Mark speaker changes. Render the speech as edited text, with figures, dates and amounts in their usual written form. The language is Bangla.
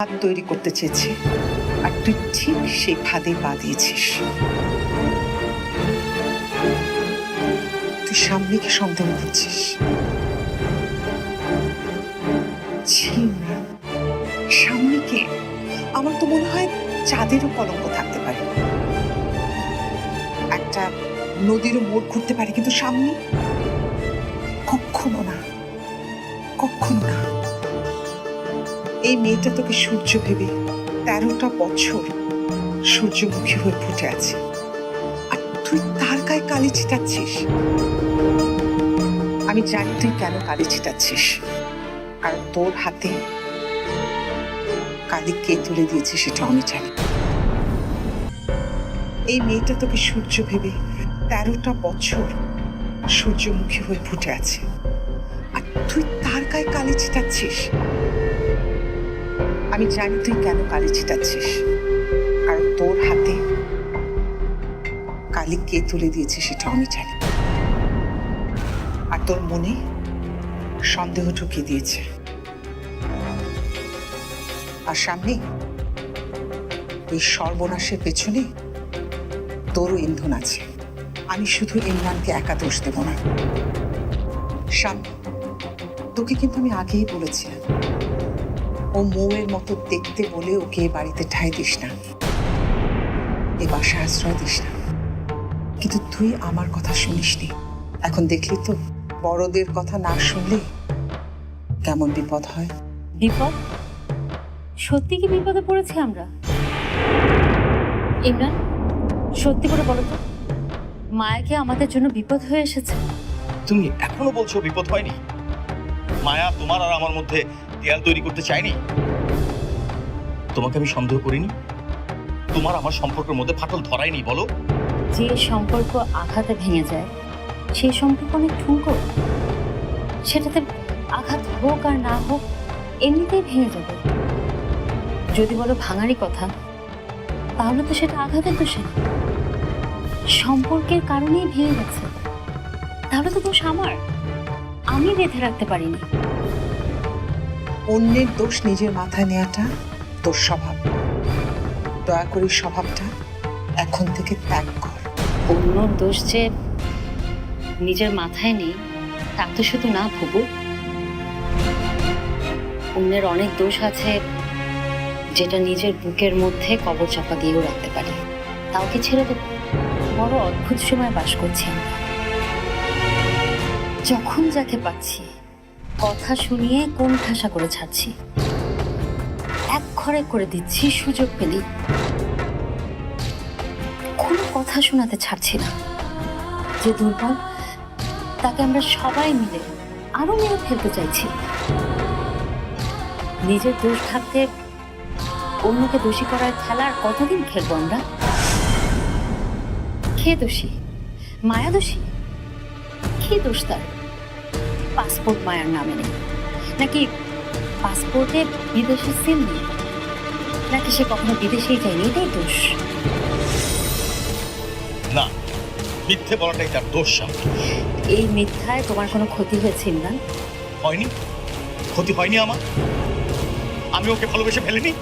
Speaker 1: ফাঁদ তৈরি করতে চেয়েছে, আর তুই ঠিক সেই ফাঁদে পা দিয়েছিস। তুই সামনেকে সন্দেহ করছিস। সামনেকে আমার তো মনে হয় চাঁদেরও কলঙ্ক থাকতে পারে, একটা নদীরও মোড় ঘুরতে পারে, কিন্তু সামনে কখনো না, কখনো না। এই মেয়েটা তোকে সূর্য ভেবে 13টা বছর সূর্যমুখী হয়ে ফুটে আছে, আর তুই তার গায়ে কালি ছিটাচ্ছিস। আমি জানি তুই কেন কালি ছিটাচ্ছিস, আর তোর হাতে কালি কে তুলে দিয়েছে সেটা আমি জানি। এই মেয়েটা তোকে সূর্য ভেবে 13টা বছর সূর্যমুখী হয়ে ফুটে আছে, আর তুই তার গায়ে কালি ছিটাচ্ছিস। আমি জানি তুই কেন কালি ছিটাচ্ছিস, আর তোর হাতে কালি কে তুলে দিয়েছে সেটা আমি জানি। আর তোর মনে সন্দেহ ঢুকিয়ে দিয়েছে, আর সামনে এই সর্বনাশের পেছনে তোরও ইন্ধন আছে। আমি শুধু ইমরানকে একা দোষ দেব না। সামনে তোকে কিন্তু আমি আগেই বলেছিলাম, ও মৌয়ের মতো দেখতে বলে ওকে এ বাড়িতে ঠাঁই দিস না, এ বাসায় আশ্রয় দিস না। কিন্তু তুই আমার কথা শুনিসনি। এখন দেখলি তো, বড়দের কথা না শুনলে কেমন বিপদ হয়।
Speaker 2: বিপদ? সত্যি কি বিপদে পড়েছি আমরা? ইমরান, সত্যি করে বলো তো, মায়াকে আমাদের জন্য বিপদ হয়ে এসেছে?
Speaker 3: তুমি এখনো বলছো বিপদ হয়নি? মায়া তোমার আর আমার মধ্যে দেয়াল তৈরি করতে চায়নি। তোমাকে আমি সন্দেহ করিনি, তোমার আমার সম্পর্কের মধ্যে ফাটল ধরায়নি। বলো,
Speaker 2: যে সম্পর্ক আঘাতে ভেঙে যায় সেই সম্পর্ক অনেক ঠুনকো। সেটাতে আঘাত হোক আর না হোক এমনিতেই ভেঙে যাবে। যদি বলো ভাঙারই কথা, তাহলে তো সেটা আঘাতের দোষে না, সম্পর্কের কারণেই ভেঙে গেছে। তাহলে তো দোষ আমার, আমি বেঁধে রাখতে পারিনি।
Speaker 1: অন্যের দোষ নিজের মাথায় নেওয়াটা তোর স্বভাব। দয়া করে স্বভাবটা এখন থেকে ত্যাগ কর।
Speaker 2: অন্য দোষ যে নিজের মাথায় নেই তা তো শুধু না ভুবু, অন্যের অনেক দোষ আছে যেটা নিজের বুকের মধ্যে কবর চাপা দিয়েও রাখতে পারি। তাও কি ছেড়ে দেব? বড় অদ্ভুত সময় বাস করছি আমরা। যখন যাকে পাচ্ছি কথা শুনিয়ে কোন ঠাসা করে ছাড়ছি, এক ঘরে করে দিচ্ছি সুযোগ পেলি। কোনো কথা শোনাতে ছাড়ছি না। যে দুর্বল তাকে আমরা সবাই মিলে আরো মেরে ফেলতে চাইছি। নিজের দোষ থাকতে অন্যকে দোষী করার খেলা আর কতদিন খেলবো আমরা? কে দোষী? মায়া দোষী? কি দোষ তার? পাসপোর্ট মায়ার নামে নেই নাকি? পাসপোর্টে বিদেশের সিল নেই নাকি? সে কখনো বিদেশেই যায়নি, এটাই দোষ?
Speaker 3: না, মিথ্যে বলাটাই তার দোষ।
Speaker 2: এই মিথ্যায় তোমার কোনো ক্ষতি হয়েছে ইমরান?
Speaker 3: হয়নি, ক্ষতি হয়নি আমার। আমি ওকে ভালোবেসে ফেলিনি।